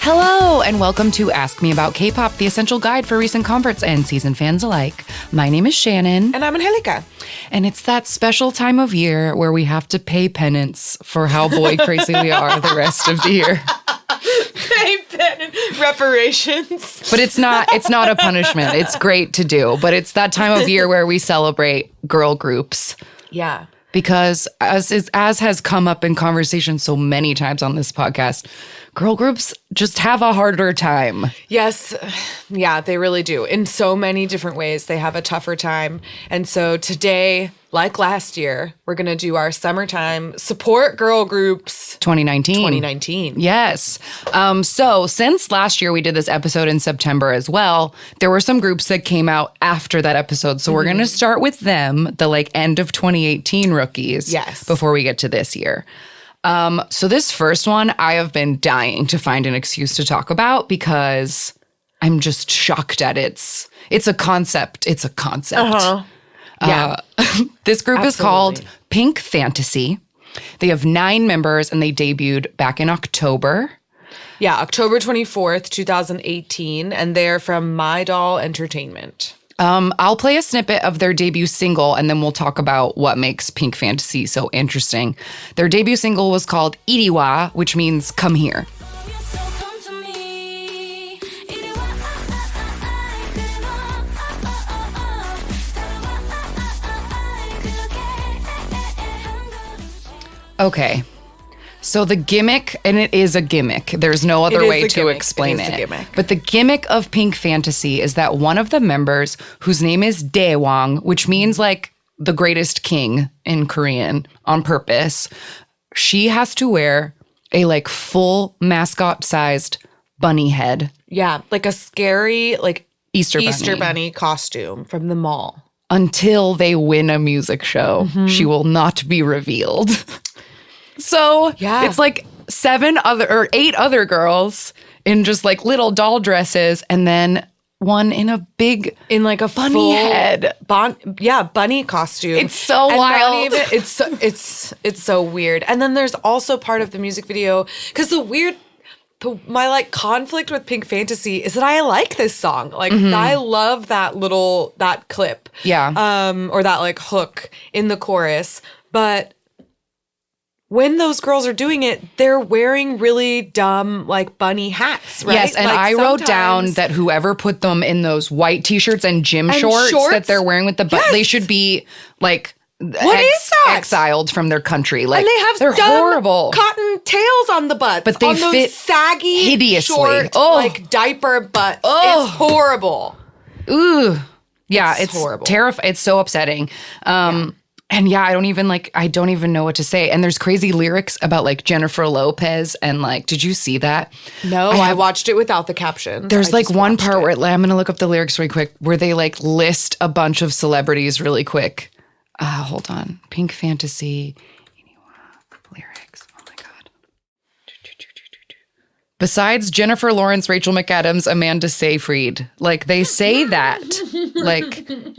Hello, and welcome to Ask Me About K-Pop, the essential guide for recent converts and seasoned fans alike. My name is Shannon. And I'm Angelica. And it's that special time of year where we have to pay penance for how boy crazy we are the rest of the year. Pay penance. Reparations. But it's not a punishment. It's great to do. But it's that time of year where we celebrate girl groups. Yeah. Because as has come up in conversation so many times on this podcast, girl groups just have a harder time. Yes. Yeah, they really do. In so many different ways, they have a tougher time. And so today, like last year, we're going to do our summertime support girl groups 2019. Yes. So since last year we did this episode in September as well, there were some groups that came out after that episode. So we're going to start with them, the end of 2018 rookies. Yes. Before we get to this year. So this first one, I have been dying to find an excuse to talk about because I'm just shocked at it's a concept. It's a concept. Uh-huh. Yeah. This group is called Pink Fantasy. They have 9 members and they debuted back in October. Yeah, October 24th, 2018. And they're from My Doll Entertainment. I'll play a snippet of their debut single and then we'll talk about what makes Pink Fantasy so interesting. Their debut single was called Iriwa, which means come here. Okay, so the gimmick, and it is a gimmick. There's no other way to explain it. But the gimmick of Pink Fantasy is that one of the members, whose name is Daewang, which means the greatest king in Korean on purpose, she has to wear a full mascot-sized bunny head. Yeah, like a scary Easter bunny costume from the mall. Until they win a music show, she will not be revealed. So yeah. It's 8 other girls in just little doll dresses, and then one in a big a bunny full head. Bunny costume. It's so wild. It's so weird. And then there's also part of the music video because my conflict with Pink Fantasy is that I like this song. I love that clip. Yeah. Or that hook in the chorus, but when those girls are doing it, they're wearing really dumb, bunny hats, right? Yes, and I wrote down that whoever put them in those white t-shirts and gym shorts that they're wearing with the they should be, what is that? exiled from their country. And they're horrible. Cotton tails on the butt. But they fit saggy, hideously. Short, diaper butts. Oh. It's horrible. Ooh. Yeah, it's horrible. Terrifying. It's so upsetting. And yeah, I don't even know what to say. And there's crazy lyrics about Jennifer Lopez and did you see that? No, I watched it without the captions. There's one part where I'm going to look up the lyrics really quick where they list a bunch of celebrities really quick. Hold on. Pink Fantasy lyrics. Oh my God. Besides Jennifer Lawrence, Rachel McAdams, Amanda Seyfried. They say that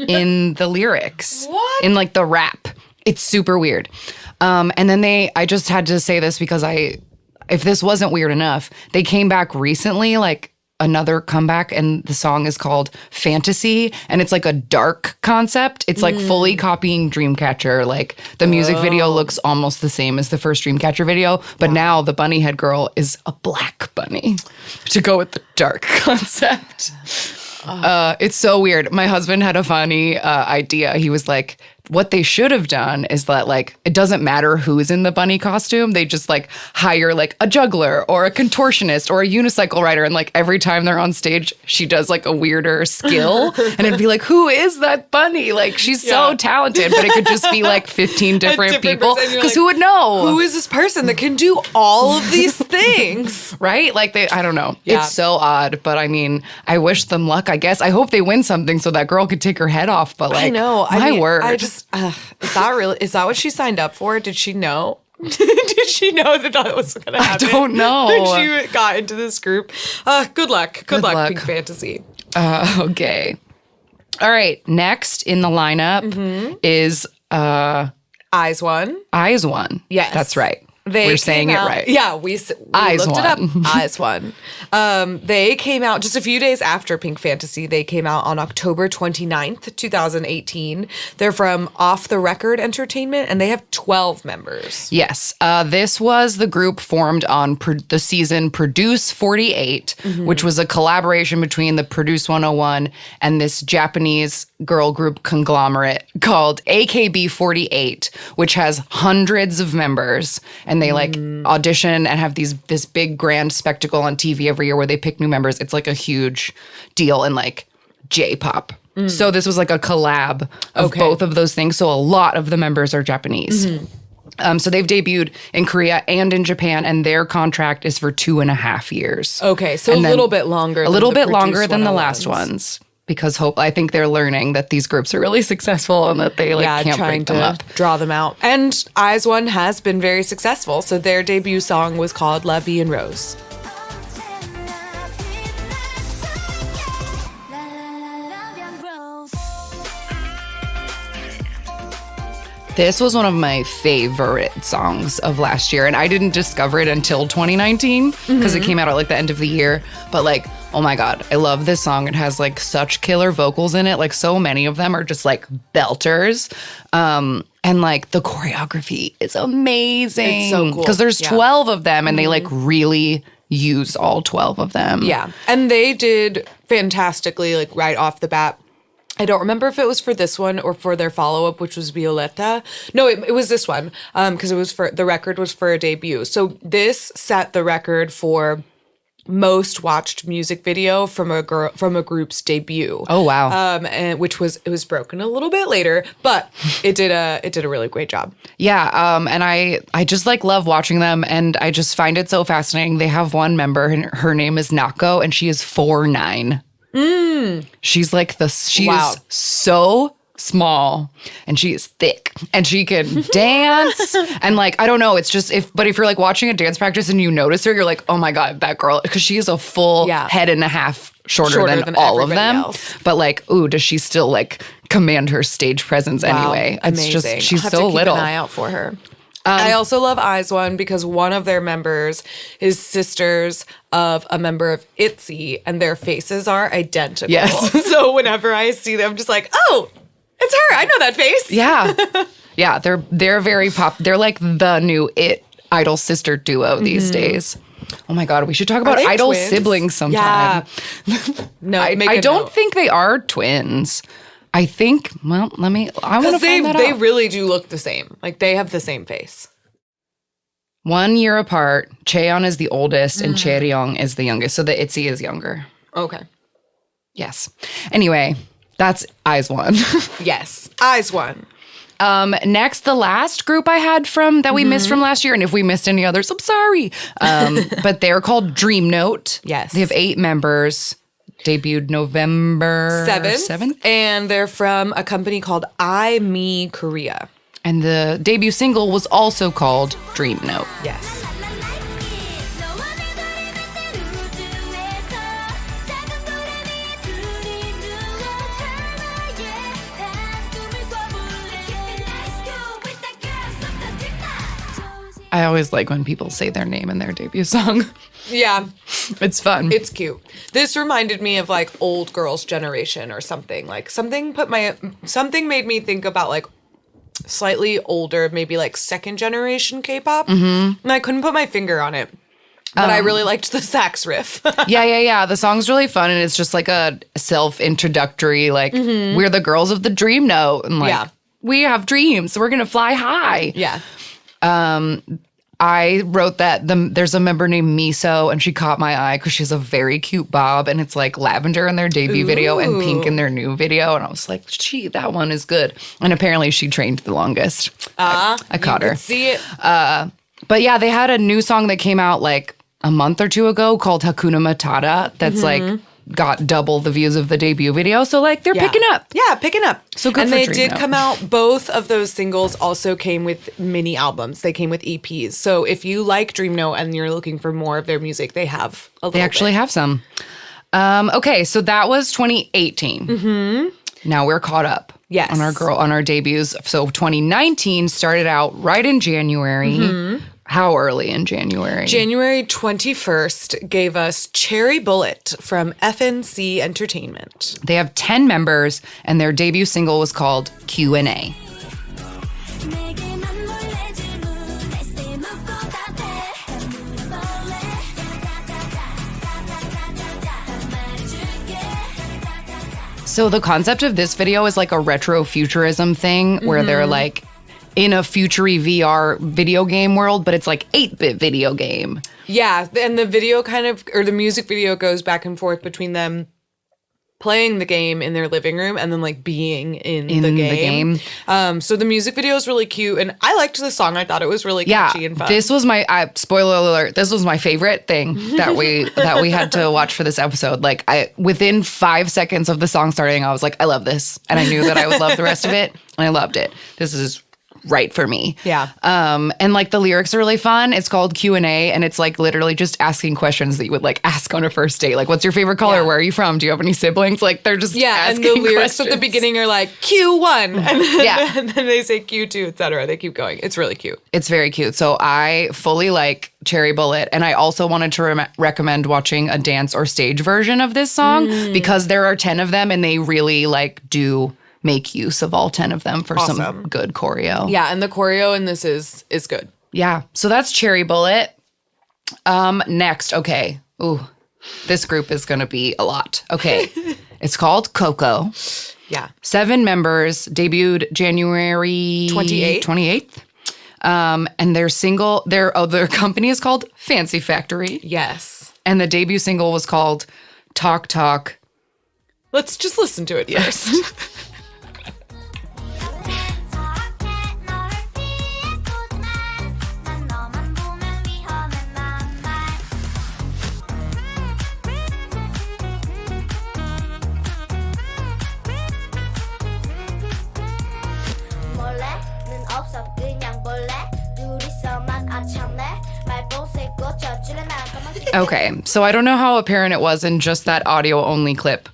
in the lyrics. What? In the rap. It's super weird. And then I just had to say this because if this wasn't weird enough, they came back recently, another comeback, and the song is called Fantasy, and it's a dark concept. It's fully copying Dreamcatcher. The music video looks almost the same as the first Dreamcatcher video, but now the bunny head girl is a black bunny to go with the dark concept. It's so weird. My husband had a funny idea. He was what they should have done is that it doesn't matter who's in the bunny costume. They just hire a juggler or a contortionist or a unicycle rider, and every time they're on stage, she does a weirder skill, and it'd be who is that bunny? She's so talented, but it could just be 15 different people because who would know? Who is this person that can do all of these things? Right? I don't know. Yeah. It's so odd, but I mean, I wish them luck, I guess. I hope they win something so that girl could take her head off, but I know. My word. Is that what she signed up for? Did she know? Did she know that was going to happen? I don't know. When she got into this group. Good luck. Good luck, Pink Fantasy. Okay. All right. Next in the lineup is IZ*ONE. IZ*ONE. Yes. That's right. We're saying it out, right. Yeah, we Eyes looked it up. One. Eyes One. They came out just a few days after Pink Fantasy. They came out on October 29th, 2018. They're from Off the Record Entertainment, and they have 12 members. Yes. This was the group formed on the season Produce 48, which was a collaboration between the Produce 101 and this Japanese girl group conglomerate called AKB48, which has hundreds of members. And they like audition and have this big grand spectacle on TV every year where they pick new members. It's like a huge deal in like J-pop. So this was like a collab of both of those things. So a lot of the members are Japanese. So they've debuted in Korea and in Japan, and their contract is for 2.5 years. Okay, so And a then little bit longer. A little bit longer Produce than the last 101s. ones. Because I think they're learning that these groups are really successful and that they can't trying break them to up. draw them out. And Eyes One has been very successful. So their debut song was called La Vie en Rose. This was one of my favorite songs of last year, and I didn't discover it until 2019 because it came out at like the end of the year. But like, oh my God, I love this song. It has like such killer vocals in it. Like so many of them are just like belters. And like the choreography is amazing. It's so cool. Because there's Yeah. 12 of them and they like really use all 12 of them. Yeah. And they did fantastically, like right off the bat. I don't remember if it was for this one or for their follow-up, which was Violetta. No, it was this one, because it was for the record was for a debut. So this set the record for most watched music video from a group's debut. Oh wow. And it was broken a little bit later, but it did a really great job. Yeah, and I just like love watching them, and I just find it so fascinating. They have one member, and her name is Nako, and she is 4'9". She's like Wow. is so small, and she is thick, and she can dance, and like I don't know, it's just if you're like watching a dance practice and you notice her, you're like, oh my God, that girl, because she is a full head and a half shorter than all of everybody them. else. But like, ooh, does she still like command her stage presence anyway? It's Amazing. just she's I'll have so to keep little. an eye out for her. I also love Eyes One because one of their members is sisters of a member of ITZY, and their faces are identical. Yes. So whenever I see them, I'm just like, oh, it's her. I know that face. Yeah. Yeah, they're very They're like the new idol sister duo these days. Oh my God, we should talk about they idol twins? siblings sometime. Yeah. No, I don't think they are twins. I think, well, I want to Because find that they out. really do look the same. Like they have the same face. 1 year apart, Chaeyeon is the oldest and Chaeryeong is the youngest. So the ITZY is younger. Okay. Yes. Anyway, that's Eyes One. Yes. Eyes One. Next, the last group I had that we missed from last year, and if we missed any others, I'm sorry. But they're called Dream Note. Yes. They have 8 members. Debuted November 7th. And they're from a company called Me Korea. And the debut single was also called Dream Note. Yes. I always like when people say their name in their debut song. Yeah. It's fun. It's cute. This reminded me of like old girls' generation or something. Like something made me think about like slightly older, maybe like second generation K-pop. And I couldn't put my finger on it. But I really liked the sax riff. Yeah. The song's really fun, and it's just like a self-introductory, like, we're the girls of the Dream Note. And like, we have dreams, so we're going to fly high. Yeah. I wrote that there's a member named Miso, and she caught my eye because she's a very cute bob, and it's like lavender in their debut video and pink in their new video, and I was like, that one is good. And apparently she trained the longest. I caught her. Could see it. But yeah, they had a new song that came out like a month or two ago called Hakuna Matata that's like got double the views of the debut video. So like they're picking up. Yeah, picking up. So good and for they Dream did Note. come out. Both of those singles also came with mini albums. They came with EPs. So if you like Dream Note and you're looking for more of their music, they have a little They actually bit. have some. Okay, so that was 2018. Now we're caught up. Yes. On our debuts. So 2019 started out right in January. how early in January? January 21st gave us Cherry Bullet from FNC Entertainment. They have 10 members, and their debut single was called Q&A. So the concept of this video is like a retro futurism thing where they're like in a futury VR video game world, but it's like 8-bit video game. Yeah, and the video the music video goes back and forth between them playing the game in their living room and then like being in the game. So the music video is really cute, and I liked the song. I thought it was really catchy and fun. This was my spoiler alert. This was my favorite thing that we had to watch for this episode. Like within 5 seconds of the song starting, I was like, I love this, and I knew that I would love the rest of it, and I loved it. This is right for me. Yeah. And like the lyrics are really fun. It's called Q&A, and it's like literally just asking questions that you would like ask on a first date. Like, what's your favorite color? Yeah. Where are you from? Do you have any siblings? Like, they're just asking and the lyrics questions. at the beginning are like Q1, and Yeah. then they say Q2, etc. They keep going. It's really cute. It's very cute. So I fully like Cherry Bullet. And I also wanted to recommend watching a dance or stage version of this song because there are 10 of them, and they really like do make use of all 10 of them for some good choreo. Yeah, and the choreo in this is good. Yeah. So that's Cherry Bullet. Next, okay. Ooh, this group is going to be a lot. Okay. It's called Coco. Yeah. 7 members, debuted January 28th. And their company is called Fancy Factory. Yes. And the debut single was called Talk Talk. Let's just listen to it first. Okay, so I don't know how apparent it was in just that audio only clip,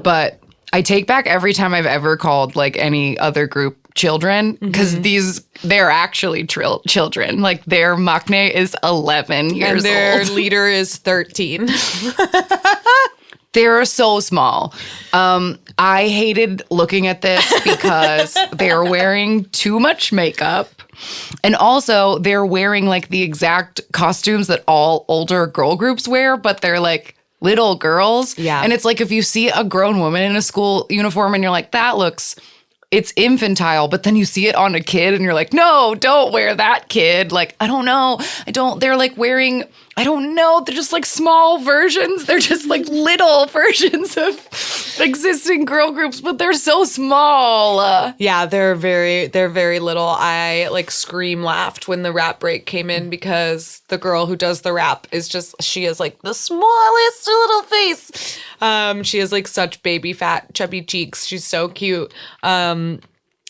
but I take back every time I've ever called like any other group children, because they're actually children. Like their maknae is 11 years and their old. leader is 13. They're so small. I hated looking at this because they're wearing too much makeup. And also, they're wearing like the exact costumes that all older girl groups wear, but they're like little girls. Yeah. And it's like if you see a grown woman in a school uniform and you're like, it's infantile, but then you see it on a kid and you're like, no, don't wear that, kid. Like, I don't know. They're like wearing, I don't know. They're just like small versions. They're just like little versions of existing girl groups, but they're so small. Yeah, they're very little. I like scream laughed when the rap break came in because the girl who does the rap she has like the smallest little face. She has like such baby fat chubby cheeks. She's so cute.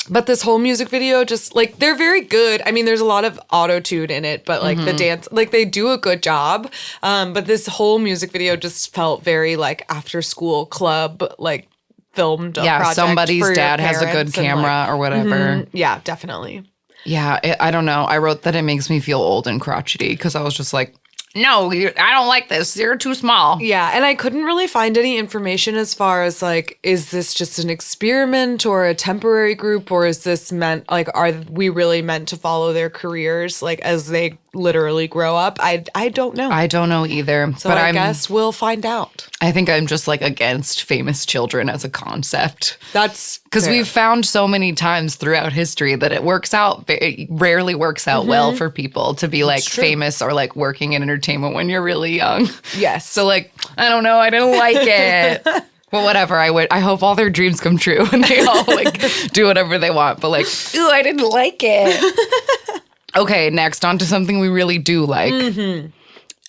But this whole music video just like they're very good. I mean, there's a lot of auto-tune in it, but like the dance, like they do a good job. But this whole music video just felt very like after school club, like filmed. Project somebody's for dad your has a good parents and, camera like, or whatever. Yeah, definitely. Yeah, I don't know. I wrote that it makes me feel old and crotchety because I was just like, no, I don't like this. You're too small. Yeah, and I couldn't really find any information as far as like, is this just an experiment or a temporary group, or is this meant like, are we really meant to follow their careers like as they literally grow up? I don't know. I don't know either. So but I guess we'll find out. I think I'm just like against famous children as a concept. That's Because fair. we've found so many times throughout history that it rarely works out well for people to be like true. famous or like working in entertainment when you're really young. Yes. So like, I don't know. I didn't like it. But whatever. I hope all their dreams come true and they all like do whatever they want. But like, ooh, I didn't like it. Okay, next on to something we really do like.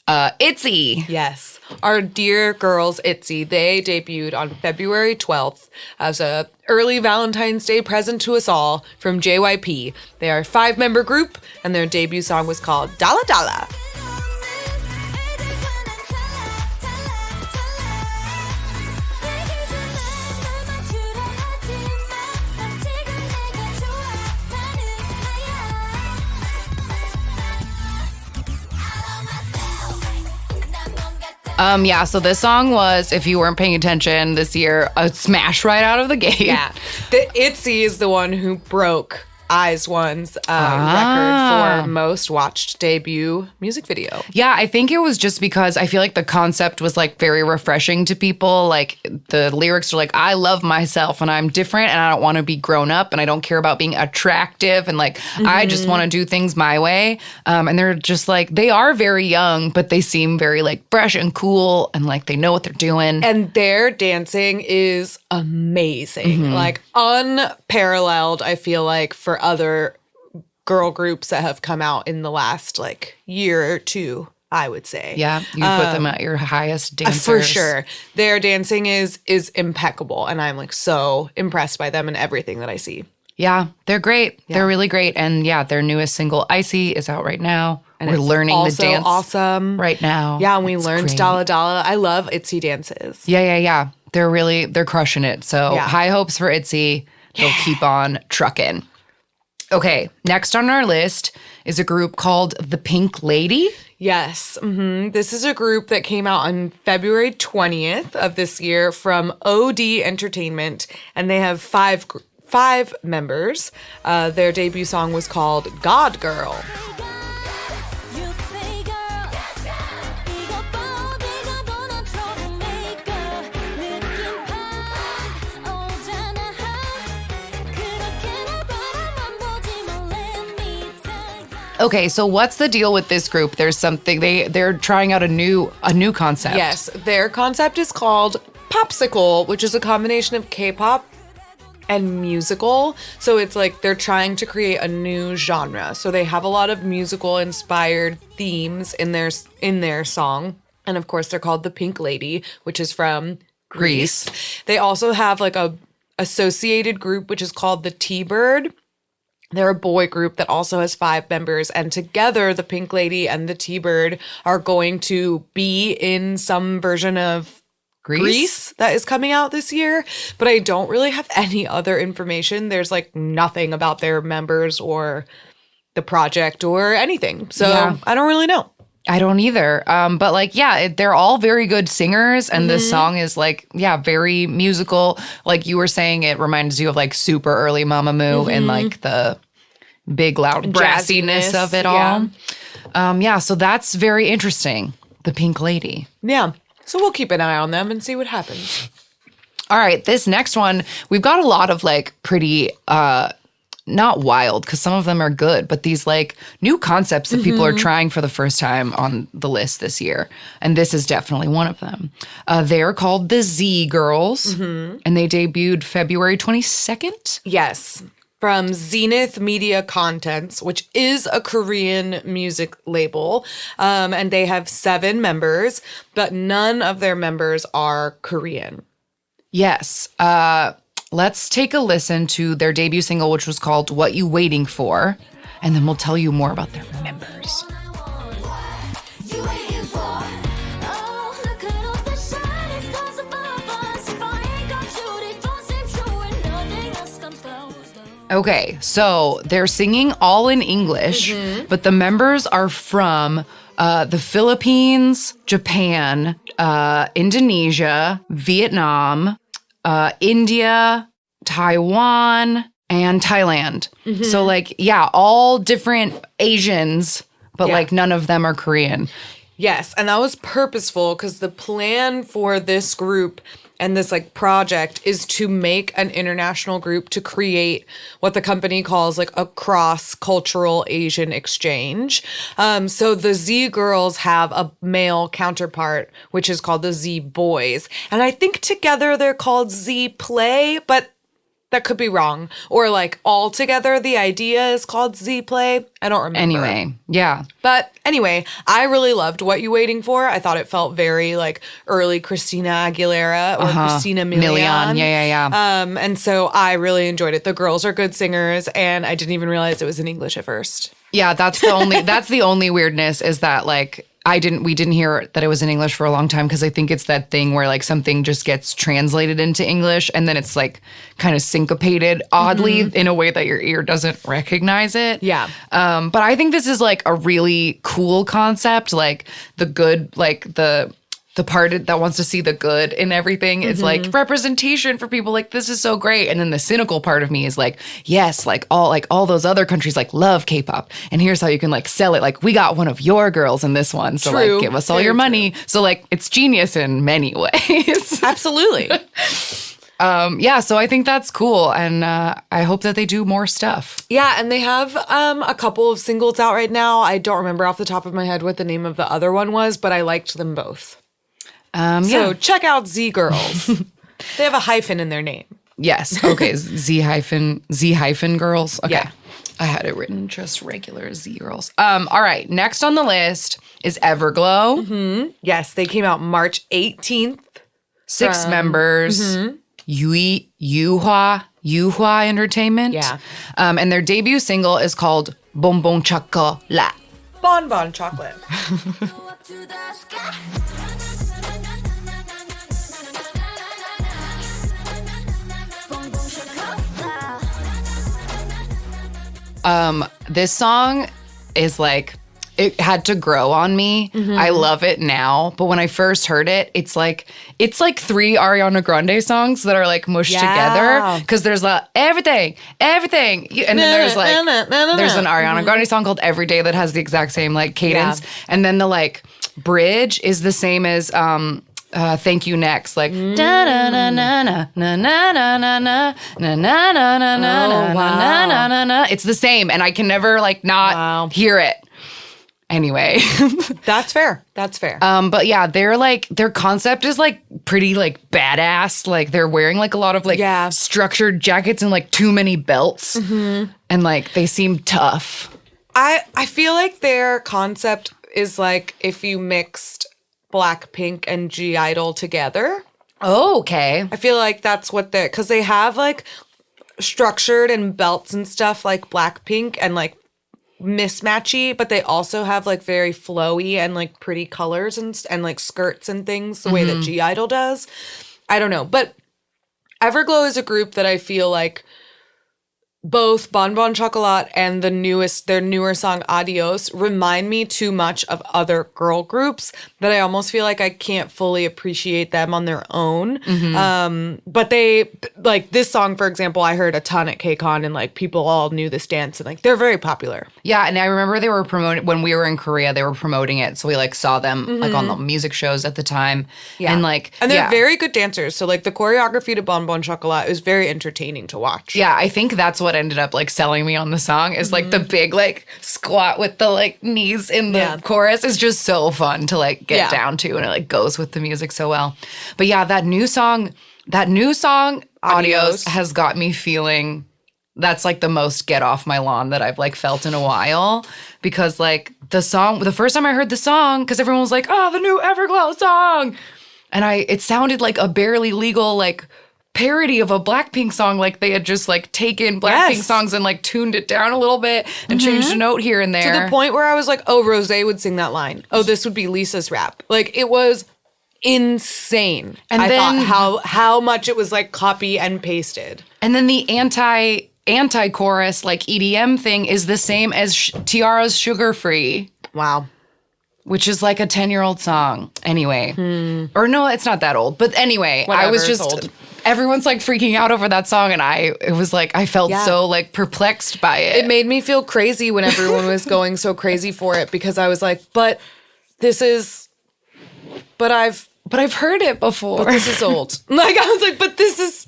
ITZY. Yes. Our dear girls, ITZY, they debuted on February 12th as a early Valentine's Day present to us all from JYP. They are a 5-member group, and their debut song was called Dala Dala. Yeah, so this song was, if you weren't paying attention this year, a smash right out of the gate. Yeah. The ITZY is the one who broke IZ*ONE's record for most watched debut music video. Yeah, I think it was just because I feel like the concept was like very refreshing to people. Like the lyrics are like, I love myself and I'm different and I don't want to be grown up and I don't care about being attractive and like I just want to do things my way. And they're just like, they are very young, but they seem very like fresh and cool and like they know what they're doing. And their dancing is amazing. Like unparalleled, I feel like, for other girl groups that have come out in the last like year or two, I would say. Yeah, you put them at your highest dancers. For sure. Their dancing is impeccable and I'm like so impressed by them and everything that I see. Yeah, they're great. Yeah. They're really great. And yeah, their newest single, Icy, is out right now. And we're learning the dance awesome right now. Yeah, and we learned Dala Dala. I love ITZY dances. Yeah. They're crushing it. So high hopes for ITZY. They'll keep on trucking. Okay, next on our list is a group called The Pink Lady. Yes. This is a group that came out on February 20th of this year from OD Entertainment, and they have five members. Their debut song was called God Girl. Okay, so what's the deal with this group? There's something they're trying out a new concept. Yes, their concept is called Popsicle, which is a combination of K-pop and musical. So it's like they're trying to create a new genre. So they have a lot of musical inspired themes in their song. And of course, they're called The Pink Lady, which is from Greece. They also have like a associated group which is called the T-Bird. They're a boy group that also has 5 members, and together the Pink Lady and the T-Bird are going to be in some version of Grease that is coming out this year, but I don't really have any other information. There's like nothing about their members or the project or anything. So I don't really know. I don't either. But like, they're all very good singers. And this song is like, very musical. Like you were saying, it reminds you of like super early Mamamoo and like the big loud brassiness of it all. So that's very interesting. The Pink Lady. Yeah. So we'll keep an eye on them and see what happens. All right. This next one, we've got a lot of like pretty, not wild, because some of them are good, but these like new concepts that people are trying for the first time on the list this year. And this is definitely one of them. They're called the Z Girls, and they debuted February 22nd. Yes. From Zenith Media Contents, which is a Korean music label. And they have 7 members, but none of their members are Korean. Yes. Let's take a listen to their debut single, which was called What You Waiting For, and then we'll tell you more about their members. Okay, so they're singing all in English, but the members are from the Philippines, Japan, Indonesia, Vietnam, India, Taiwan, and Thailand. So like, all different Asians, but like none of them are Korean. Yes, and that was purposeful because the plan for this group and this like project is to make an international group to create what the company calls like a cross-cultural Asian exchange. So the Z Girls have a male counterpart, which is called the Z Boys. And I think together they're called Z Play, but that could be wrong. Or like all together, the idea is called Z Play. I don't remember. Anyway, yeah. But anyway, I really loved What You Waiting For. I thought it felt very like early Christina Aguilera or Christina Milian. Yeah. And so I really enjoyed it. The girls are good singers, and I didn't even realize it was in English at first. Yeah, that's the only weirdness is that like we didn't hear that it was in English for a long time because I think it's that thing where like something just gets translated into English and then it's like kind of syncopated oddly in a way that your ear doesn't recognize it. Yeah. But I think this is like a really cool concept, like the good, like the the part that wants to see the good in everything is like representation for people. Like, this is so great. And then the cynical part of me is like, yes, like all those other countries like love K-pop. And here's how you can like sell it. Like, we got one of your girls in this one. So True. like, give us all your money. So like, it's genius in many ways. Absolutely. Yeah, so I think that's cool. And I hope that they do more stuff. Yeah, and they have a couple of singles out right now. I don't remember off the top of my head what the name of the other one was, but I liked them both. So check out Z Girls. They have a hyphen in their name. Yes. Okay. Z hyphen girls. Okay. Yeah. I had it written just regular Z girls. All right. Next on the list is Everglow. Yes, they came out March 18th. 6 members. Yuhua Entertainment. Yeah. And their debut single is called Bonbon Chocolat. Bon Bon Chocolate. Mm-hmm. This song is like, it had to grow on me. I love it now, but when I first heard it, it's like 3 Ariana Grande songs that are like mushed together, because there's everything, and then there's there's an Ariana Grande song called Every Day that has the exact same like cadence, and then the like bridge is the same as Thank You Next, like da na na na na na na na na na na na na na na na na. It's the same, and I can never like not hear it. Anyway, That's fair. That's fair. but yeah, their concept is like pretty like badass. Like they're wearing like a lot of like structured jackets and like too many belts, and like they seem tough. I feel like their concept is like if you mixed Blackpink and G-Idol together. Oh, okay. I feel like that's what they're, because they have like structured and belts and stuff like Blackpink and like mismatchy, but they also have like very flowy and like pretty colors and like skirts and things the way that G-Idol does. I don't know. But Everglow is a group that I feel like both Bon Bon Chocolat and their newer song Adios remind me too much of other girl groups that I almost feel like I can't fully appreciate them on their own. But they, like this song, for example, I heard a ton at KCON and like people all knew this dance and like they're very popular. Yeah, and I remember they were promoting when we were in Korea. They were promoting it, so we like saw them like on the music shows at the time. Yeah. And they're very good dancers. So like the choreography to Bon Bon Chocolat is very entertaining to watch. Yeah, I think that's what ended up like selling me on the song is like the big like squat with the like knees in the chorus is just so fun to like get down to, and it like goes with the music so well. But yeah, that new song Adios has got me feeling that's like the most get off my lawn that I've like felt in a while, because like the first time I heard the song, because everyone was like, oh, the new Everglow song, and it sounded like a barely legal like parody of a Blackpink song, like they had just like taken Blackpink songs and like tuned it down a little bit and changed a note here and there. To the point where I was like, oh, Rosé would sing that line. Oh, this would be Lisa's rap. Like it was insane. And I thought how much it was like copy and pasted. And then the anti-chorus like EDM thing is the same as Tiara's Sugar Free. Wow. Which is like a 10-year-old song. Anyway. Or no, it's not that old. But anyway, Whatever, I was just, everyone's like freaking out over that song. And it was like, I felt so like perplexed by it. It made me feel crazy when everyone was going so crazy for it, because I was like, but I've heard it before. But this is old. Like I was like, but this is.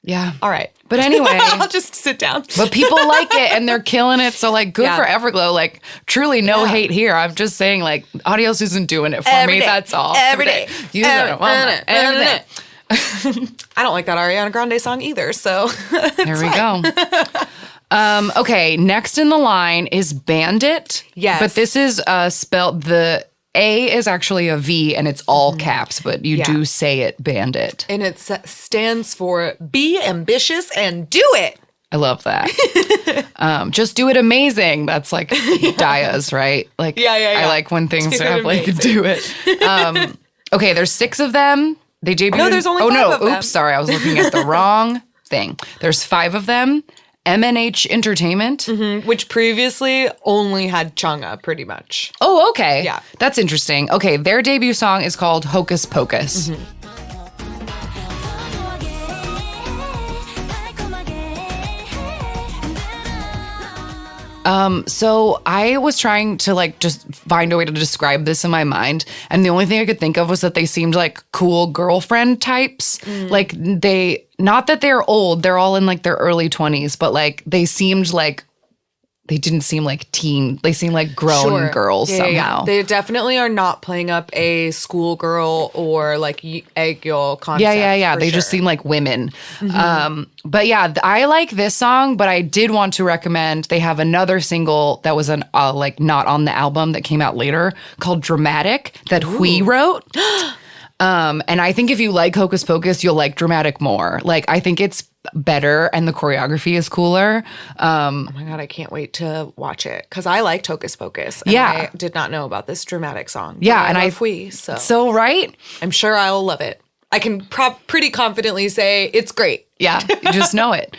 Yeah. All right. But anyway. I'll just sit down. But people like it and they're killing it. So like good for Everglow. Like truly no hate here. I'm just saying like Adios isn't doing it for me. That's all. Every day. You don't want every day. I don't like that Ariana Grande song either. So there we go. Okay. Next in the line is Bandit. Yes. But this is spelled, the A is actually a V and it's all caps, but you do say it Bandit. And it stands for be ambitious and do it. I love that. Just do it amazing. That's like Daya's, right? Like, I like when things have like do it. Okay, there's 6 of them. They debuted. No, there's only 5 of them. Oops, sorry. I was looking at the wrong thing. There's 5 of them. MNH Entertainment. Which previously only had Chungha, pretty much. Oh, okay. Yeah. That's interesting. Okay, their debut song is called Hocus Pocus. So I was trying to like just find a way to describe this in my mind. And the only thing I could think of was that they seemed like cool girlfriend types. Like not that they're old, they're all in like their early 20s, but like they didn't seem like teen. They seemed like grown girls somehow. They definitely are not playing up a schoolgirl or like egg yol concept. Yeah. They just seem like women. But yeah, I like this song, but I did want to recommend, they have another single that was like not on the album that came out later called Dramatic that Hui wrote. And I think if you like Hocus Pocus, you'll like Dramatic more. Like, I think it's better and the choreography is cooler. Oh my God, I can't wait to watch it because I liked Hocus Pocus. And Yeah. I did not know about this Dramatic song. Yeah, But and I I- love Hui, so So, right? I'm sure I will love it. I can pretty confidently say it's great. Yeah, you just know it.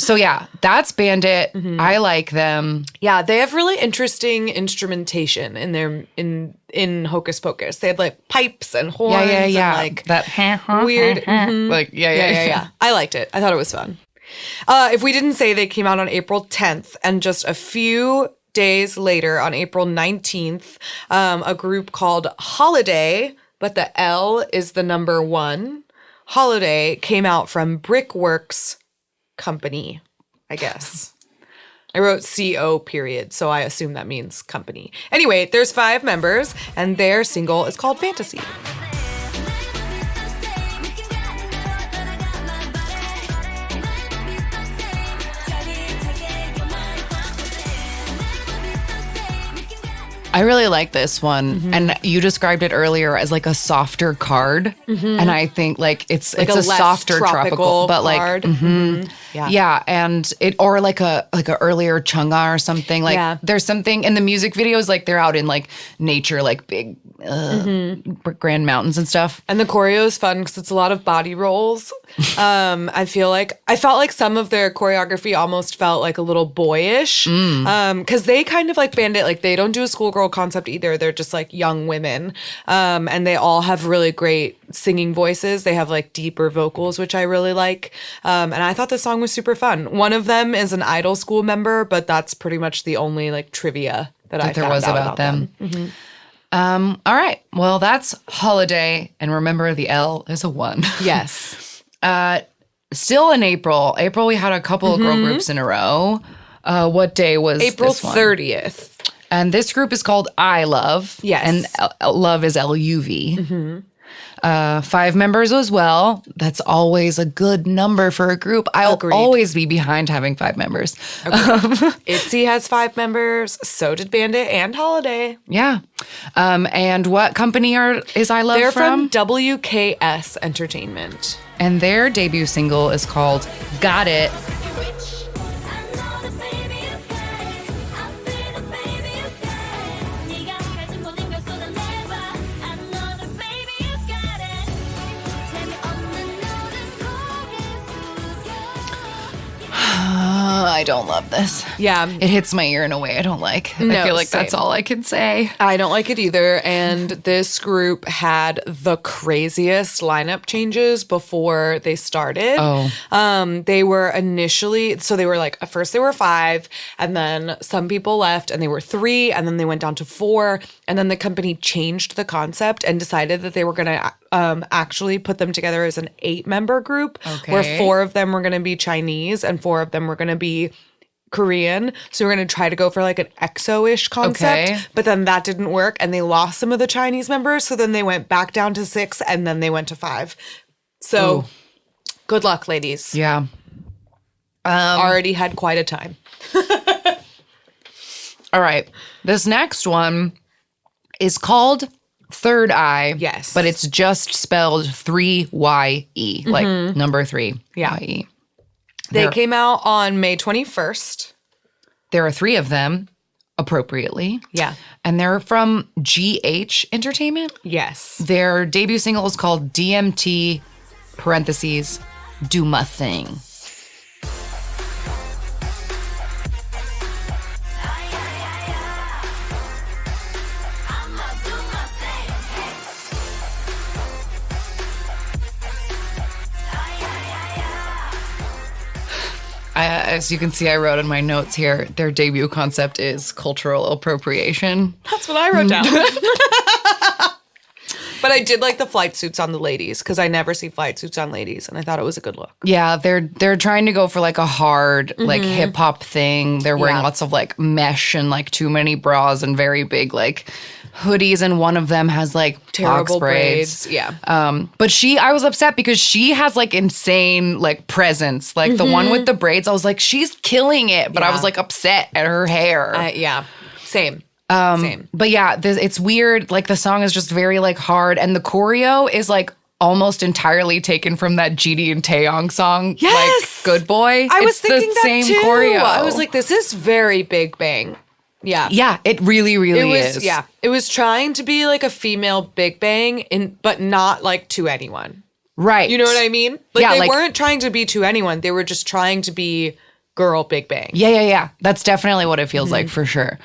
So yeah, that's Bandit. I like them. Yeah, they have really interesting instrumentation in their in Hocus Pocus. They had like pipes and horns and like that weird. like Yeah. I liked it. I thought it was fun. If we didn't say, they came out on April 10th, and just a few days later, on April 19th, a group called Holiday, but the L is the number 1. Holiday came out from Brickworks Company, I guess. I wrote CO period, so I assume that means company. Anyway, there's 5 members, and their single is called Fantasy. I really like this one, and you described it earlier as like a softer card, and I think like it's Like a less softer tropical, but like card. yeah, and it or like a earlier Chungha or something. Like Yeah. there's something in the music videos, like they're out in like nature, like big grand mountains and stuff. And the choreo is fun because it's a lot of body rolls. I felt like some of their choreography almost felt like a little boyish. Because they kind of like Bandit, like they don't do a schoolgirl concept either. They're just like young women. And they all have really great singing voices. They have like deeper vocals, which I really like. And I thought the song was super fun. One of them is an idol school member, but that's pretty much the only like trivia that I There found was out about them. All right, well that's Holiday, and remember the L is a 1. Yes. Still in April, we had a couple of girl groups in a row. What day was April this one? 30th. And this group is called I Love. Yes. And Love is LUV. 5 members as well. That's always a good number for a group. I'll Agreed. always be behind having 5 members. ITZY has 5 members. So did Bandit and Holiday. Yeah. And what company is I Love They're from? from WKS Entertainment. And their debut single is called Got It. I don't love this. Yeah. It hits my ear in a way I don't like. I No, feel like that's same. all I can say. I don't like it either. And this group had the craziest lineup changes before they started. Oh. They were initially, so they were like, at first they were 5, and then some people left and they were 3, and then they went down to 4. And then the company changed the concept and decided that they were going to actually put them together as an 8-member group, where Okay. 4 of them were going to be Chinese and 4 of them were going to be Korean. So we're going to try to go for like an EXO-ish concept. Okay. But then that didn't work and they lost some of the Chinese members. So then they went back down to 6 and then they went to 5. So Ooh. good luck, ladies. Yeah. Already had quite a time. All right. This next one is called Third Eye. Yes. But it's just spelled 3YE, like number 3. Yeah. YE. They There- came out on May 21st. There are 3 of them, appropriately. Yeah. And they're from GH Entertainment. Yes. Their debut single is called DMT, parentheses, Do My Thing. As you can see, I wrote in my notes here, their debut concept is cultural appropriation. That's what I wrote down. But I did like the flight suits on the ladies because I never see flight suits on ladies, and I thought it was a good look. Yeah, they're trying to go for like a hard like hip hop thing. They're wearing Yeah. lots of like mesh and like too many bras and very big like hoodies, and one of them has like Terrible box braids. Yeah. But I was upset because she has like insane like presence. Like the one with the braids, I was like, she's killing it. But I Yeah. was like upset at her hair. Yeah. Same. Same. But yeah, it's weird. Like the song is just very like hard, and the choreo is like almost entirely taken from that GD and Taeyong song, Yes! like Good Boy. I was It's thinking the that same too. choreo. I was like, this is very Big Bang. Yeah. yeah, it really, really It was is. yeah. It was trying to be like a female Big Bang but not like to anyone. right. You know what I mean? Like Yeah, they like- weren't trying to be to anyone. They were just trying to be girl Big Bang. Yeah. That's definitely what it feels like for sure.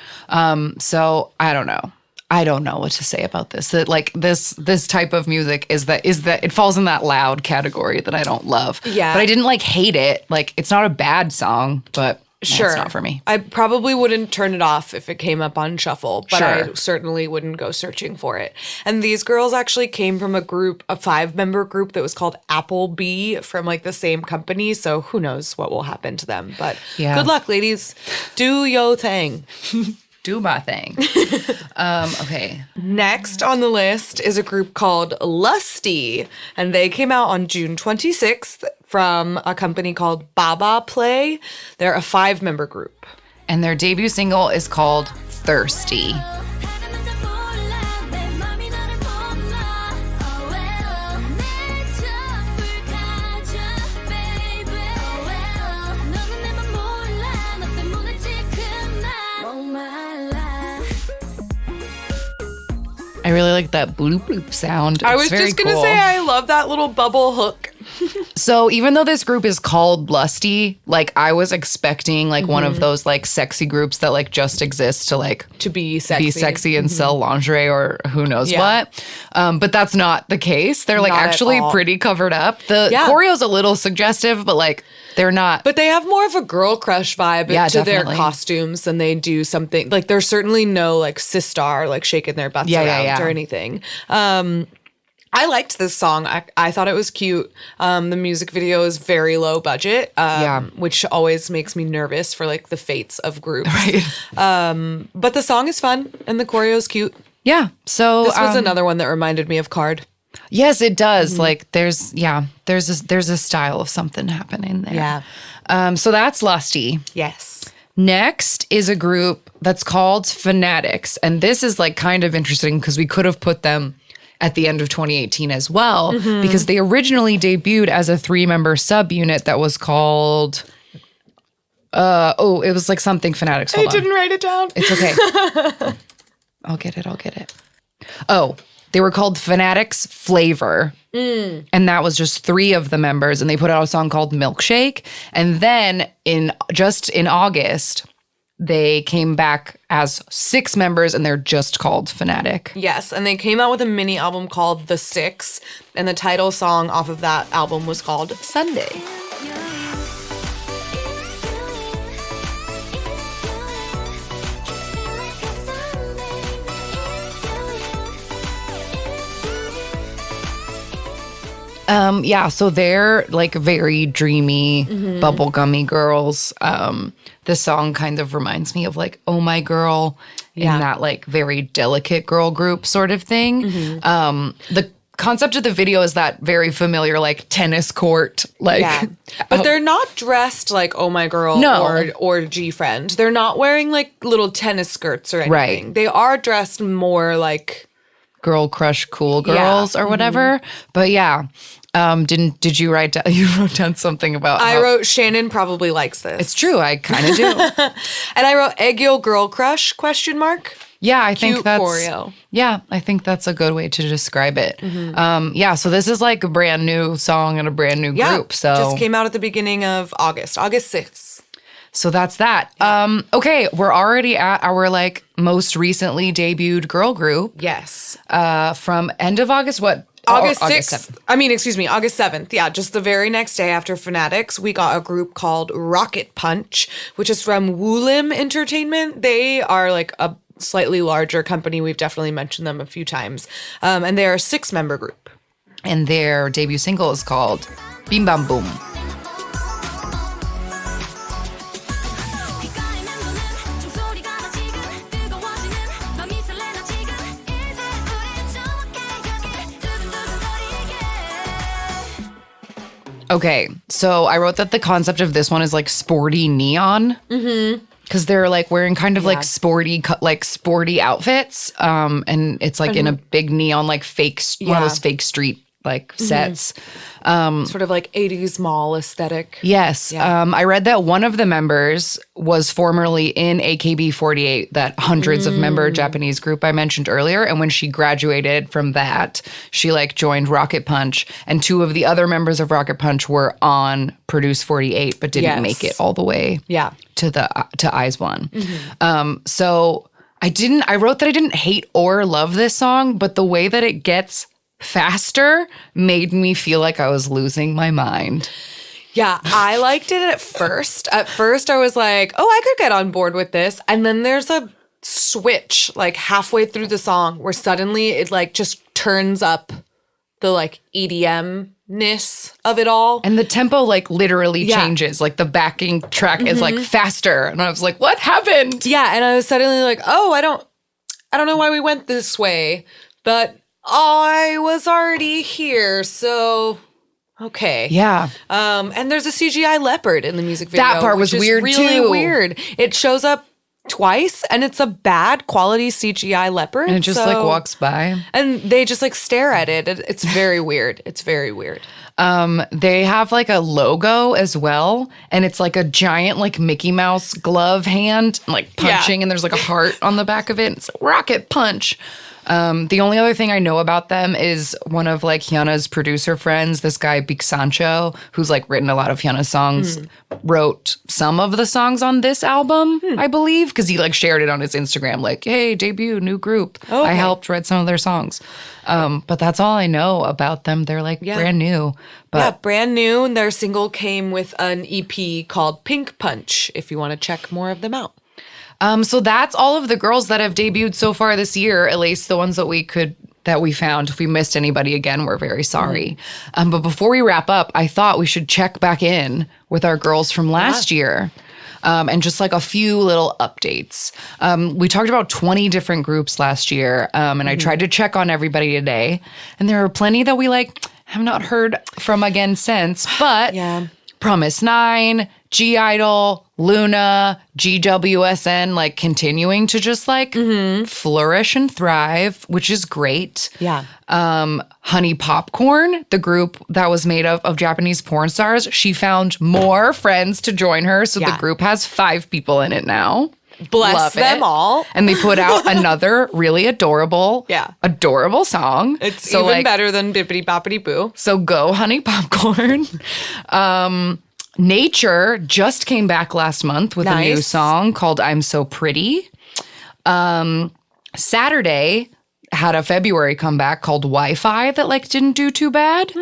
So I don't know. I don't know what to say about this. That like this type of music is that it falls in that loud category that I don't love. Yeah. But I didn't like hate it. Like it's not a bad song, but Sure. it's not for me. I probably wouldn't turn it off if it came up on shuffle, but I Sure. certainly wouldn't go searching for it. And these girls actually came from a 5-member group that was called Applebee from like the same company. So who knows what will happen to them. But Yeah. good luck, ladies. Do yo thing. Do my thing. Okay. Next on the list is a group called Lusty, and they came out on June 26th from a company called Baba Play. They're a 5-member group. And their debut single is called Thirsty. I really like that bloop bloop sound. I It's was very just going to cool. say, I love that little bubble hook. So even though this group is called Lusty, like I was expecting like one of those like sexy groups that like just exist to like To be sexy. be sexy and sell lingerie or who knows Yeah. what. But that's not the case. They're like Not at actually all. pretty covered up. The Yeah. choreo's a little suggestive, but like they're not. But they have more of a girl crush vibe Yeah, to definitely. their costumes than they do something. Like there's certainly no like sistar like shaking their butts around or anything. I liked this song. I thought it was cute. The music video is very low budget, which always makes me nervous for like the fates of groups. Right. But the song is fun and the choreo is cute. Yeah. So This was another one that reminded me of Card. yes, it does. Like there's a style of something happening there. Yeah. So that's Lusty. Yes. Next is a group that's called Fanatics. And this is like kind of interesting because we could have put them at the end of 2018 as well, because they originally debuted as a 3-member subunit that was called, it was like something Fanatics. Hold on. write it down. It's okay. I'll get it. Oh, they were called Fanatics Flavor. And that was just 3 of the members. And they put out a song called Milkshake. And then in August, they came back as 6 members and they're just called Fanatic. Yes, and they came out with a mini album called The Six, and the title song off of that album was called Sunday. Yeah, so they're like very dreamy, bubblegummy girls. This song kind of reminds me of like Oh My Girl in that like very delicate girl group sort of thing. The concept of the video is that very familiar like tennis court like But they're not dressed like Oh My Girl No. or G Friend. They're not wearing like little tennis skirts or anything. Right. They are dressed more like girl crush cool girls or whatever. But yeah. Did you write down you wrote down something about I how- wrote Shannon probably likes this. It's true, I kind of do. And I wrote Eggyo Girl Crush question mark. Yeah, I think Cute that's choreo. Yeah, I think that's a good way to describe it. Yeah, so this is like a brand new song and a brand new group. So just came out at the beginning of August 6th. so that's that. Okay, we're already at our like most recently debuted girl group Yes. from end of August. What August August 6th. 7th. August 7th. Yeah, just the very next day after Fanatics, we got a group called Rocket Punch, which is from Woolim Entertainment. They are like a slightly larger company. We've definitely mentioned them a few times. And they're a 6-member group. And their debut single is called Bim Bam Boom. Okay, so I wrote that the concept of this one is like sporty neon. Mm-hmm. Because they're like wearing kind of like sporty outfits. And it's like in a big neon, like fake, one of those fake street like sets. Sort of like 80s mall aesthetic. Yes. I read that one of the members was formerly in AKB48, that hundreds of member Japanese group I mentioned earlier. And when she graduated from that, she like joined Rocket Punch. And 2 of the other members of Rocket Punch were on Produce 48, but didn't make it all the way to Eyes One. So I wrote that I didn't hate or love this song, but the way that it gets faster made me feel like I was losing my mind. Yeah, I liked it at first. At first, I was like, oh, I could get on board with this. And then there's a switch like halfway through the song where suddenly it like just turns up the like EDM-ness of it all. And the tempo like literally changes. Like the backing track is like faster. And I was like, what happened? Yeah, and I was suddenly like, oh, I don't know why we went this way, but I was already here, so okay. Yeah. And there's a CGI leopard in the music video. That part was which is weird really too. Weird. It shows up twice, and it's a bad quality CGI leopard. And it just like walks by. And they just like stare at it. It's very weird. It's very weird. They have like a logo as well, and it's like a giant like Mickey Mouse glove hand like punching, and there's like a heart on the back of it. It's Rocket Punch. The only other thing I know about them is one of like Hyuna's producer friends, this guy Big Sancho, who's like written a lot of Hyuna's songs, wrote some of the songs on this album, I believe, because he like shared it on his Instagram, like, hey, debut, new group. Okay. I helped write some of their songs. But that's all I know about them. They're like brand new. But brand new. And their single came with an EP called Pink Punch, if you want to check more of them out. So that's all of the girls that have debuted so far this year, at least the ones that we found. If we missed anybody again, we're very sorry. But before we wrap up, I thought we should check back in with our girls from last year. And just like a few little updates. We talked about 20 different groups last year, and I tried to check on everybody today. And there are plenty that we like have not heard from again since, but Promise 9, G-Idol, Luna, GWSN, like continuing to just like flourish and thrive, which is great. Yeah. Honey Popcorn, the group that was made of Japanese porn stars, she found more friends to join her. So the group has 5 people in it now. Bless them all. And they put out another really adorable song. It's so even better than Bippity Boppity Boo. So go Honey Popcorn. Nature just came back last month with a new song called I'm So Pretty. Saturday had a February comeback called Wi-Fi that like didn't do too bad.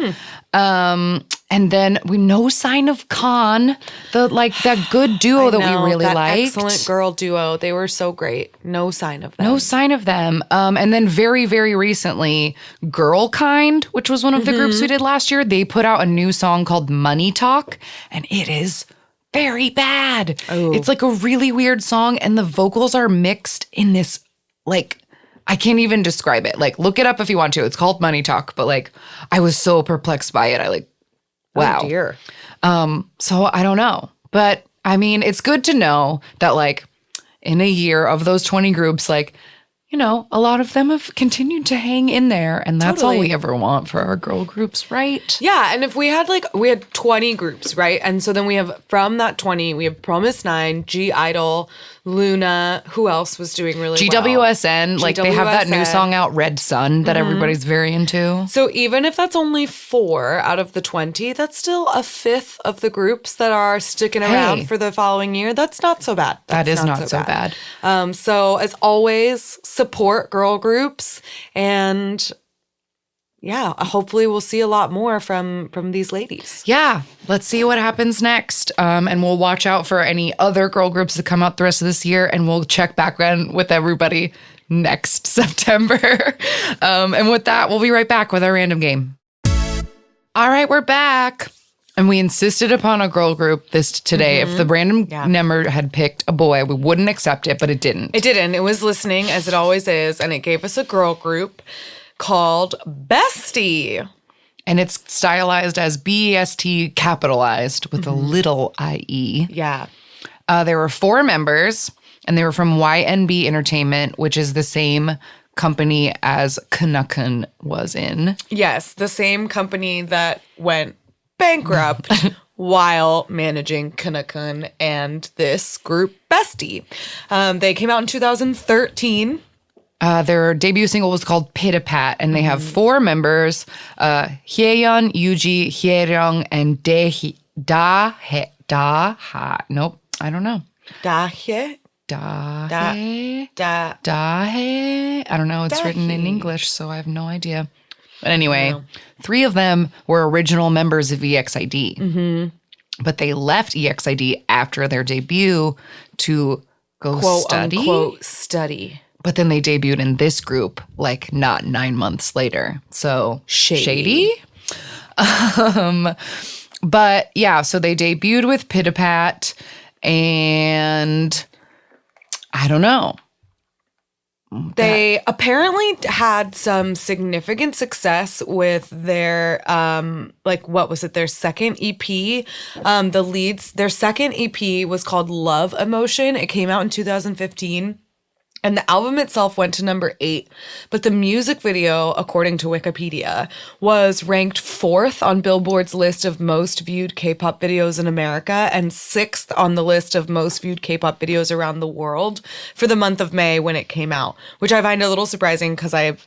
And then No Sign of Khan, that good duo that we really liked. Excellent girl duo. They were so great. No sign of them. No sign of them. And then very, very recently, Girl Kind, which was one of the groups we did last year, they put out a new song called Money Talk, and it is very bad. Oh. It's like a really weird song, and the vocals are mixed in this, like, I can't even describe it. Like, look it up if you want to. It's called Money Talk, but like, I was so perplexed by it. Wow. Oh dear. So I don't know. But I mean, it's good to know that like in a year of those 20 groups, like, you know, a lot of them have continued to hang in there. And that's all we ever want for our girl groups, right? Yeah. And if we had 20 groups, right? And so then we have, from that 20, we have Promise 9, G-Idol, Luna, who else was doing really GWSN, well? They have that new song out, Red Sun, that everybody's very into. So even if that's only 4 out of the 20, that's still a fifth of the groups that are sticking around for the following year. That's not so bad. That is not so bad. So as always, support girl groups and yeah, hopefully we'll see a lot more from these ladies. Yeah, let's see what happens next. And we'll watch out for any other girl groups that come out the rest of this year, and we'll check back in with everybody next September. And with that, we'll be right back with our random game. All right, we're back. And we insisted upon a girl group today. If the random number had picked a boy, we wouldn't accept it, but it didn't. It didn't. It was listening, as it always is, and it gave us a girl group called Bestie. And it's stylized as BEST capitalized with a little IE. Yeah. There were 4 members, and they were from YNB Entertainment, which is the same company as Kanakun was in. Yes, the same company that went bankrupt while managing Kanakun and this group Bestie. They came out in 2013. Their debut single was called Pita Pat, and they have 4 members, Hyeyeon, Yuji, Hyeryong, and Nope, I don't know. Dahe? Dahe? Da. Dahe? I don't know. It's written in English, so I have no idea. But anyway, 3 of them were original members of EXID. But they left EXID after their debut to go Quote study. unquote study. But then they debuted in this group like not 9 months later. So shady. But yeah, so they debuted with Pita Pat, and I don't know. They apparently had some significant success with their, what was it? Their second EP. Their second EP was called Love Emotion. It came out in 2015. And the album itself went to number 8, but the music video, according to Wikipedia, was ranked 4th on Billboard's list of most viewed K-pop videos in America and 6th on the list of most viewed K-pop videos around the world for the month of May when it came out, which I find a little surprising because I've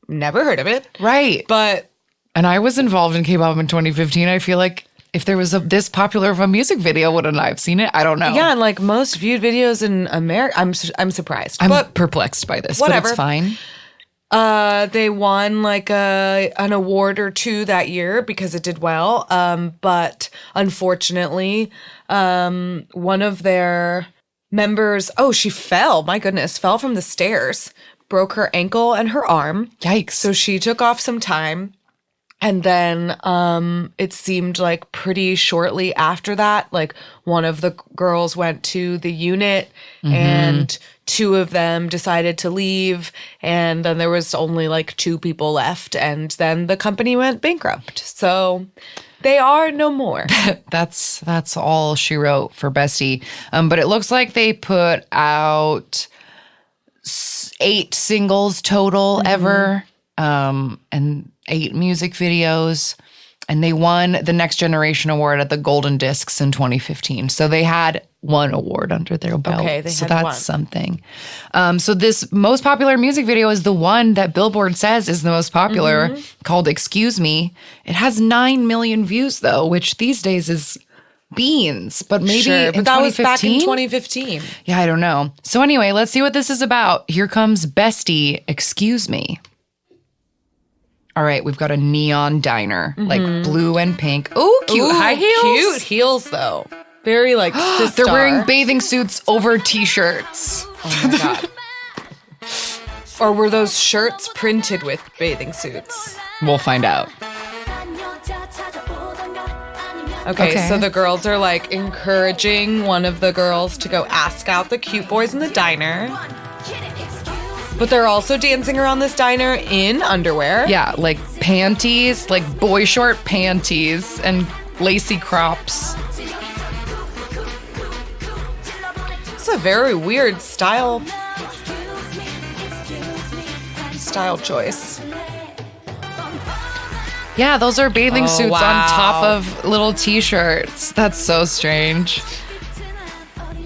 never heard of it. Right. And I was involved in K-pop in 2015. I feel like if there was this popular of a music video, wouldn't I have seen it? I don't know. Yeah, and like most viewed videos in America, I'm surprised. I'm perplexed by this, whatever. But it's fine. They won like an award or 2 that year because it did well. But unfortunately, one of their members, she fell. My goodness, fell from the stairs, broke her ankle and her arm. Yikes. So she took off some time. And then it seemed like pretty shortly after that, like one of the girls went to the unit and 2 of them decided to leave. And then there was only like 2 people left. And then the company went bankrupt. So they are no more. That's all she wrote for Bestie. But it looks like they put out 8 singles total ever. And 8 music videos, and they won the Next Generation Award at the Golden Discs in 2015. So they had 1 award under their belt. Okay, so that's something. So this most popular music video is the one that Billboard says is the most popular, called Excuse Me. It has 9 million views though, which these days is beans, but maybe but that was back in 2015. Yeah, I don't know. So anyway, let's see what this is about. Here comes Bestie, Excuse Me. All right, we've got a neon diner, like blue and pink. Oh, cute high heels. Cute heels, though. Very like sister. They're wearing bathing suits over t-shirts. Oh my God. Or were those shirts printed with bathing suits? We'll find out. Okay, so the girls are like encouraging one of the girls to go ask out the cute boys in the diner. But they're also dancing around this diner in underwear. Yeah, like panties, like boy short panties and lacy crops. It's a very weird style choice. Yeah, those are bathing suits wow. on top of little t-shirts. That's so strange.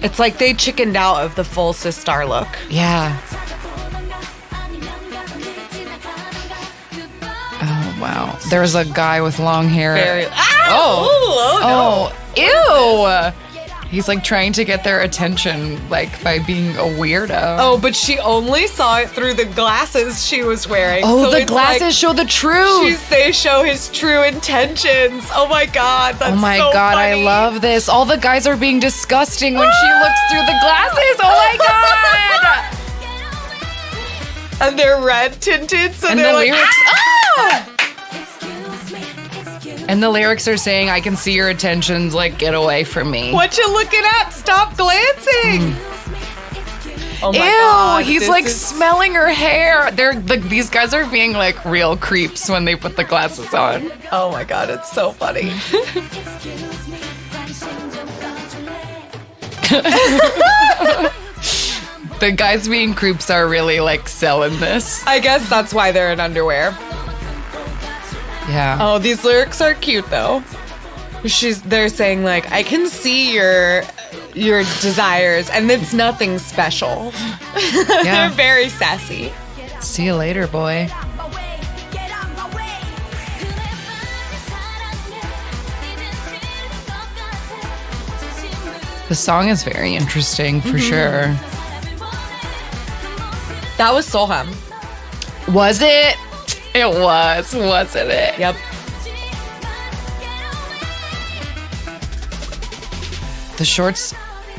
It's like they chickened out of the full Sistar look. Yeah. Oh, wow. There's a guy with long hair. Ew. He's like trying to get their attention, like by being a weirdo. Oh, but she only saw it through the glasses she was wearing. Oh, So the it's glasses like show the truth. they show his true intentions. Oh my God, that's Oh my so God, funny. I love this. All the guys are being disgusting when she looks through the glasses. Oh my God. And they're red tinted, so And they're the like, lyrics. "Ah!" And the lyrics are saying, I can see your attentions, like, get away from me. What you looking at? Stop glancing. Oh my Ew, God, he's this like is- smelling her hair. These guys are being like real creeps when they put the glasses on. Oh my God, it's so funny. The guys being creeps are really like selling this. I guess that's why they're in underwear. Yeah. Oh, these lyrics are cute though. They're saying like, I can see your desires, and it's nothing special. Yeah. They're very sassy. See you later, boy. The song is very interesting for sure. That was Soham. Was it? It was, wasn't it? Yep. The shorts.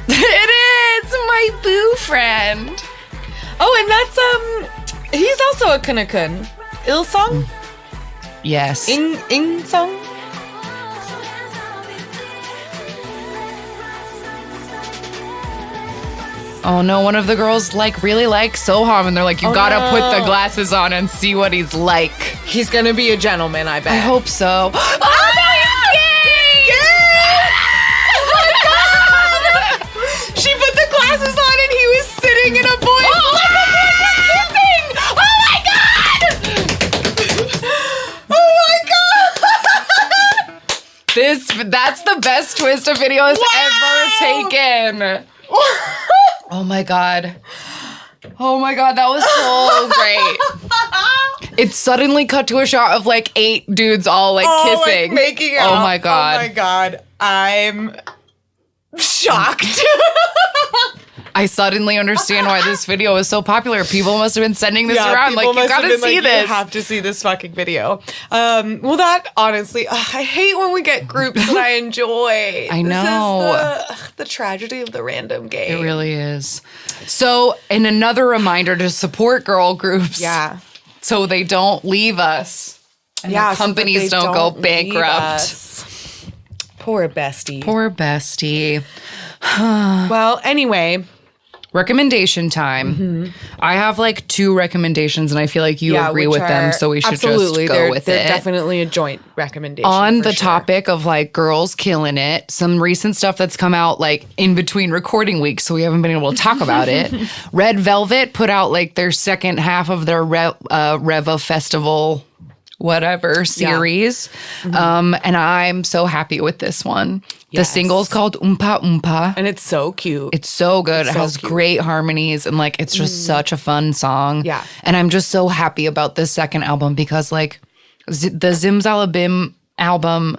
It is my boo friend. Oh, and that's he's also a Kunakun. Ilsong? Yes. Ing song? Oh no, one of the girls like really likes Soham, and they're like, you Oh, gotta no. put the glasses on and see what he's like. He's gonna be a gentleman, I bet. I hope so. Oh no, he's gay! Oh my God! She put the glasses on and he was sitting in a boy's Oh my God! Oh my God! That's the best twist a video has ever taken. Oh my God. Oh my God, that was so great. It suddenly cut to a shot of like 8 dudes all like kissing. Like making out. Oh my God. Oh my God. I'm shocked. I suddenly understand why this video is so popular. People must have been sending this around. Like, people you must have gotta been see like, this. You have to see this fucking video. Well, that honestly, I hate when we get groups that I enjoy. I know. This is the tragedy of the random game. It really is. So, and another reminder to support girl groups. Yeah. So they don't leave us. And Yeah. the companies so that they don't go leave bankrupt. us. Poor bestie. Poor bestie. Well, anyway. Recommendation time. I have like 2 recommendations, and I feel like you agree which with them, are- so we should absolutely, just go with they're it. definitely a joint recommendation. On for the sure. topic of like girls killing it, some recent stuff that's come out like in between recording weeks, so we haven't been able to talk about it. Red Velvet put out like their second half of their Reva Festival whatever series. And I'm so happy with this one. The Yes. single's called Oompa Oompa. And it's so cute. It's so good. It so has cute. great harmonies and like it's just such a fun song. Yeah. And I'm just so happy about this second album because like the Zimzalabim album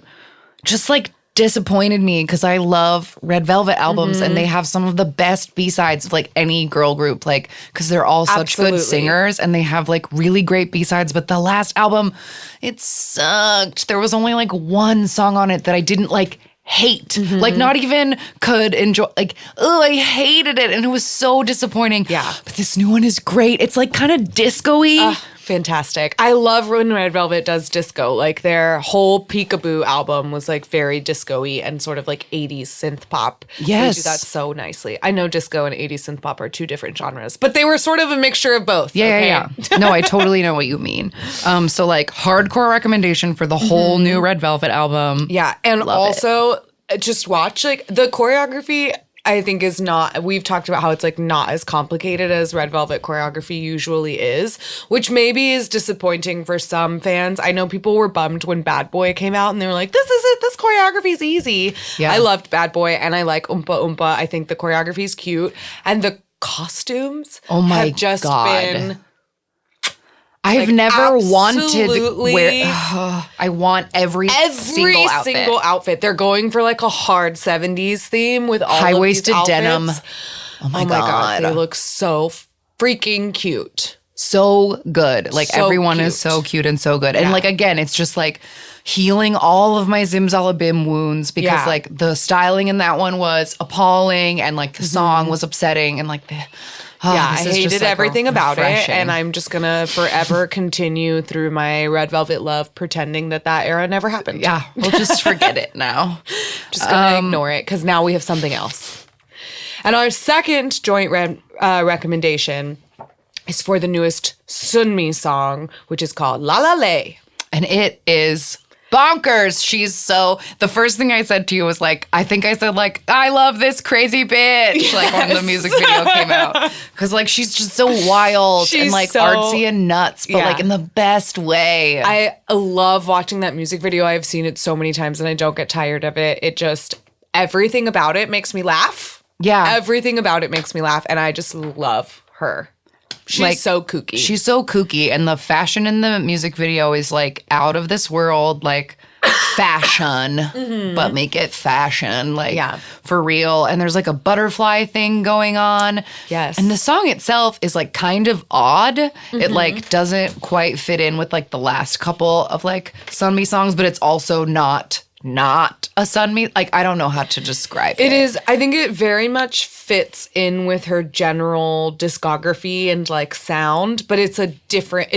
just like disappointed me because I love Red Velvet albums and they have some of the best B-sides of like any girl group, like because they're all such Absolutely. good singers and they have like really great B-sides. But the last album, it sucked. There was only like one song on it that I didn't like hate, like not even could enjoy, like, oh, I hated it and it was so disappointing. Yeah. But this new one is great. It's like kind of disco-y. Fantastic. I love when Red Velvet does disco. Like their whole Peekaboo album was like very disco-y and sort of like 80s synth pop. Yes. They do that so nicely. I know disco and 80s synth pop are 2 different genres, but they were sort of a mixture of both. Yeah. No, I totally know what you mean. So like hardcore recommendation for the whole new Red Velvet album. Yeah. And Love also just watch like the choreography. I think is not, we've talked about how it's like not as complicated as Red Velvet choreography usually is, which maybe is disappointing for some fans. I know people were bummed when Bad Boy came out and they were like, this is it, this choreography is easy. Yeah. I loved Bad Boy and I like Oompa Oompa. I think the choreography is cute and the costumes Oh my have just God. been I've Like, never wanted absolutely wear. I want every single outfit. They're going for like a hard 70s theme with all High-waisted of these denim. outfits. Oh my God. They look so freaking cute. So good. Like So everyone is cute. so cute and so good. And Yeah. like again, it's just like healing all of my Zimzalabim wounds because Yeah. like the styling in that one was appalling and like the song was upsetting and like the Yeah, this I is just, hated like, everything about it, refreshing. and I'm just gonna forever continue through my Red Velvet love, pretending that era never happened. yeah, we'll just forget it now. Just gonna ignore it because now we have something else. And our second joint recommendation is for the newest Sunmi song, which is called La La Lay. And it is bonkers. She's so, the first thing I said to you was like, I think I said like, I love this crazy bitch. Like when the music video came out. Cause like, she's just so wild and She's like so- artsy and nuts, but Yeah. like in the best way. I love watching that music video. I've seen it so many times and I don't get tired of it. It just, everything about it makes me laugh. Yeah. Everything about it makes me laugh. And I just love her. She's Like, so kooky. She's so kooky. And the fashion in the music video is like out of this world, like fashion, but make it fashion, like Yeah. for real. And there's like a butterfly thing going on. Yes. And the song itself is like kind of odd. It like doesn't quite fit in with like the last couple of like Sunmi songs, but it's also not a Sunmi. Like I don't know how to describe it. It is, I think it very much fits in with her general discography and like sound, but it's different.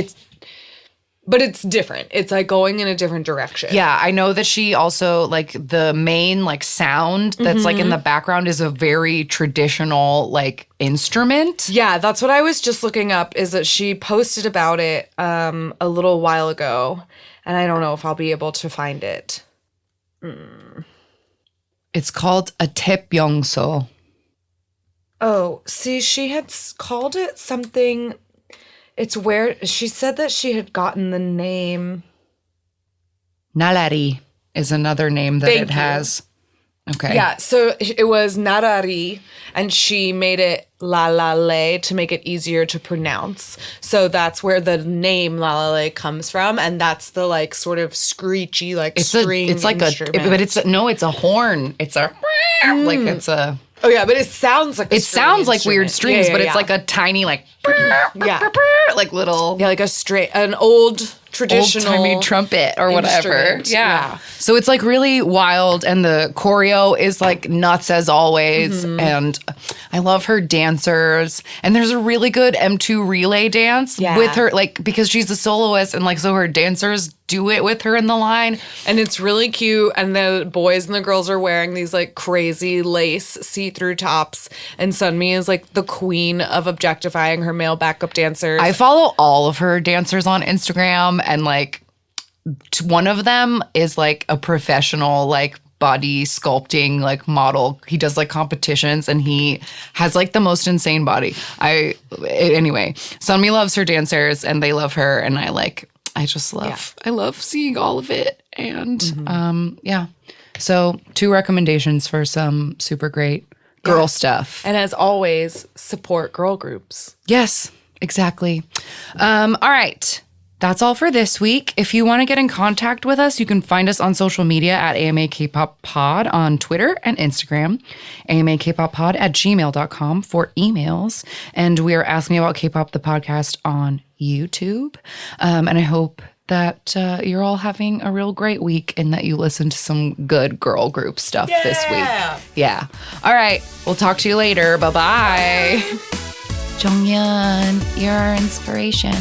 It's like going in a different direction. Yeah, I know that she also like the main like sound that's like in the background is a very traditional like instrument. Yeah, that's what I was just looking up, is that she posted about it a little while ago, and I don't know if I'll be able to find it. It's called a tepyeongso. Oh, see, she had called it something. It's where she said that she had gotten the name. Nalari is another name that Thank it you. has. Okay. Yeah, so it was Narari, and she made it La La Lay to make it easier to pronounce. So that's where the name La La Lay comes from, and that's the like sort of screechy like string instrument. but it's a horn. It's a like it's a. Oh yeah, but it sounds like It sounds like weird strings, but it's like a tiny like yeah, like little yeah, like an old traditional old-timey trumpet or whatever. instrument. Yeah. So it's like really wild and the choreo is like nuts as always. Mm-hmm. And I love her dancers. And there's a really good M2 relay dance Yeah. with her, like because she's a soloist and like so her dancers do it with her in the line. And it's really cute. And the boys and the girls are wearing these like crazy lace see-through tops. And Sunmi is like the queen of objectifying her male backup dancers. I follow all of her dancers on Instagram and like one of them is like a professional like body sculpting like model. He does like competitions and he has like the most insane body. Anyway, Sunmi loves her dancers and they love her and I love seeing all of it. And yeah. So 2 recommendations for some super great girl stuff. And as always, support girl groups. Yes, exactly. All right. That's all for this week. If you want to get in contact with us, you can find us on social media at AMA K-Pop Pod on Twitter and Instagram, amaKpopPod@gmail.com for emails. And we are Ask Me About K-Pop, the podcast on YouTube. And I hope that you're all having a real great week and that you listen to some good girl group stuff this week. Yeah. All right. We'll talk to you later. Bye-bye. Jonghyun, you're our inspiration.